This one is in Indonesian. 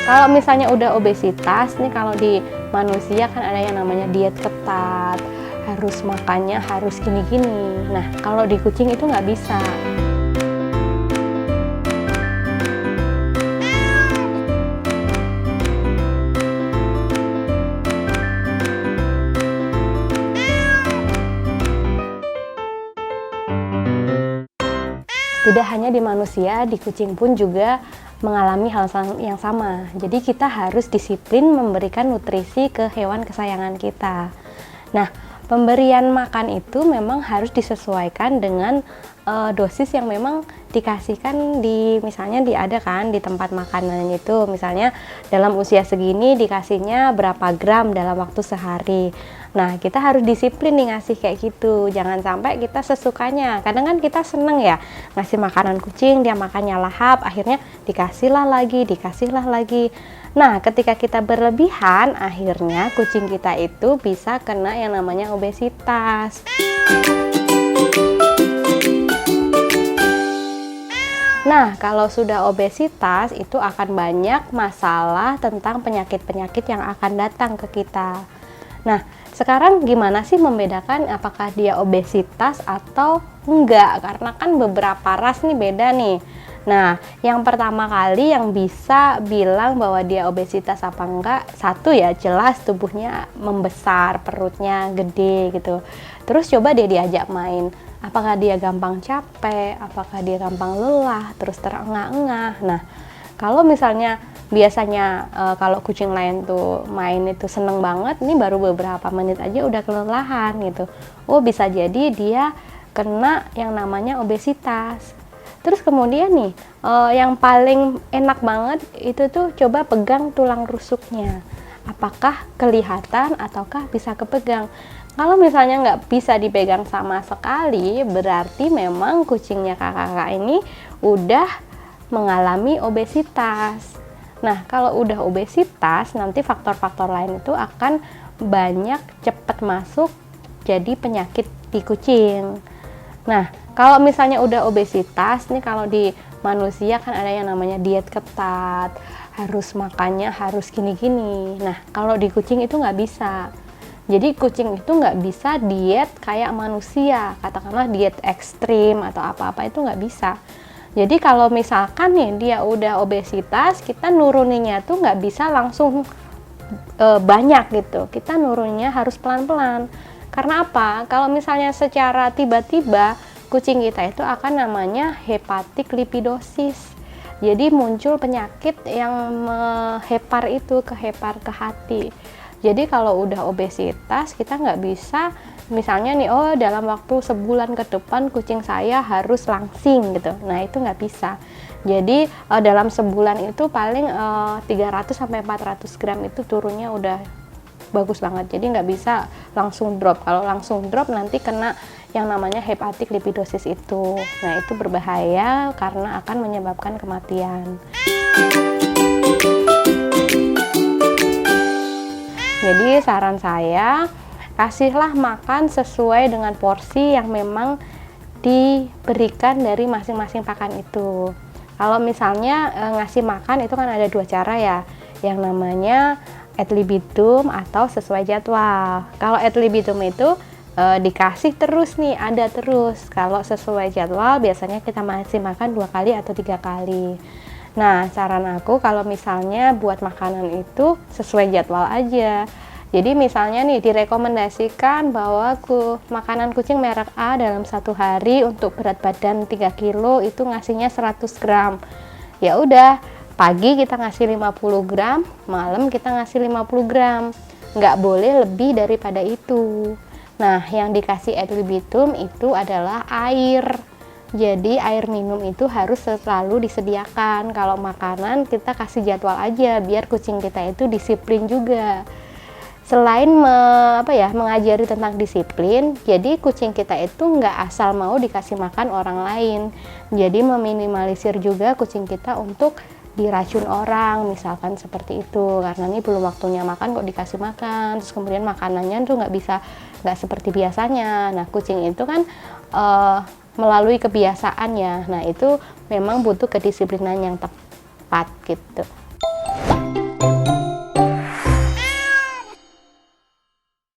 Kalau misalnya udah obesitas nih, kalau di manusia kan ada yang namanya diet ketat, harus makannya harus gini-gini. Nah, kalau di kucing itu nggak bisa. Tidak hanya di manusia, di kucing pun juga mengalami hal yang sama. Jadi kita harus disiplin memberikan nutrisi ke hewan kesayangan kita. Nah, pemberian makan itu memang harus disesuaikan dengan dosis yang memang dikasihkan di, misalnya ada kan di tempat makanan itu, misalnya dalam usia segini dikasihnya berapa gram dalam waktu sehari. Nah, kita harus disiplin nih ngasih kayak gitu, jangan sampai kita sesukanya. Kadang kan kita seneng ya ngasih makanan kucing, dia makannya lahap, akhirnya dikasihlah lagi. Nah, ketika kita berlebihan, akhirnya kucing kita itu bisa kena yang namanya obesitas. Nah, kalau sudah obesitas itu akan banyak masalah tentang penyakit-penyakit yang akan datang ke kita. Nah, sekarang gimana sih membedakan apakah dia obesitas atau enggak? Karena kan beberapa ras nih beda nih. Nah, yang pertama kali yang bisa bilang bahwa dia obesitas apa enggak, satu ya jelas tubuhnya membesar, perutnya gede gitu. Terus coba dia diajak main, apakah dia gampang capek, apakah dia gampang lelah, terus terengah-engah. Nah, kalau misalnya biasanya kalau kucing lain tuh main itu seneng banget, ini baru beberapa menit aja udah kelelahan gitu. Oh, bisa jadi dia kena yang namanya obesitas. Terus kemudian nih, yang paling enak banget itu tuh coba pegang tulang rusuknya. Apakah kelihatan ataukah bisa kepegang? Kalau misalnya nggak bisa dipegang sama sekali, berarti memang kucingnya kakak-kakak ini udah mengalami obesitas. Nah, kalau udah obesitas, nanti faktor-faktor lain itu akan banyak cepat masuk jadi penyakit di kucing. Nah, kalau misalnya udah obesitas, nih kalau di manusia kan ada yang namanya diet ketat, harus makannya harus gini-gini. Nah, kalau di kucing itu nggak bisa. Jadi kucing itu nggak bisa diet kayak manusia, katakanlah diet ekstrim atau apa-apa itu nggak bisa. Jadi kalau misalkan nih dia udah obesitas, kita nuruninnya tuh nggak bisa langsung banyak gitu. Kita nuruninnya harus pelan-pelan. Karena apa? Kalau misalnya secara tiba-tiba, kucing kita itu akan namanya hepatic lipidosis. Jadi muncul penyakit yang menghepar itu ke hati. Jadi kalau udah obesitas, kita nggak bisa misalnya nih, oh dalam waktu sebulan ke depan kucing saya harus langsing gitu. Nah, itu nggak bisa. Jadi dalam sebulan itu paling 300-400 gram itu turunnya udah bagus banget. Jadi nggak bisa langsung drop. Kalau langsung drop nanti kena yang namanya hepatic lipidosis itu. Nah, itu berbahaya karena akan menyebabkan kematian. Jadi saran saya, kasihlah makan sesuai dengan porsi yang memang diberikan dari masing-masing pakan itu. Kalau misalnya ngasih makan itu kan ada dua cara ya, yang namanya ad libitum atau sesuai jadwal. Kalau ad libitum itu dikasih terus nih, ada terus. Kalau sesuai jadwal biasanya kita masih makan 2 kali atau 3 kali. Nah, saran aku kalau misalnya buat makanan itu sesuai jadwal aja. Jadi misalnya nih direkomendasikan bahwa makanan kucing merek A dalam 1 hari untuk berat badan 3 kilo itu ngasihnya 100 gram. Ya udah, pagi kita ngasih 50 gram, malam kita ngasih 50 gram. Nggak boleh lebih daripada itu. Nah, yang dikasih ad libitum itu adalah air. Jadi air minum itu harus selalu disediakan. Kalau makanan kita kasih jadwal aja biar kucing kita itu disiplin juga. Selain mengajari tentang disiplin, jadi kucing kita itu nggak asal mau dikasih makan orang lain. Jadi meminimalisir juga kucing kita untuk diracun orang, misalkan seperti itu. Karena ini belum waktunya makan kok dikasih makan, terus kemudian makanannya tuh nggak seperti biasanya. Nah, kucing itu kan melalui kebiasaannya. Nah, itu memang butuh kedisiplinan yang tepat gitu. Dadah.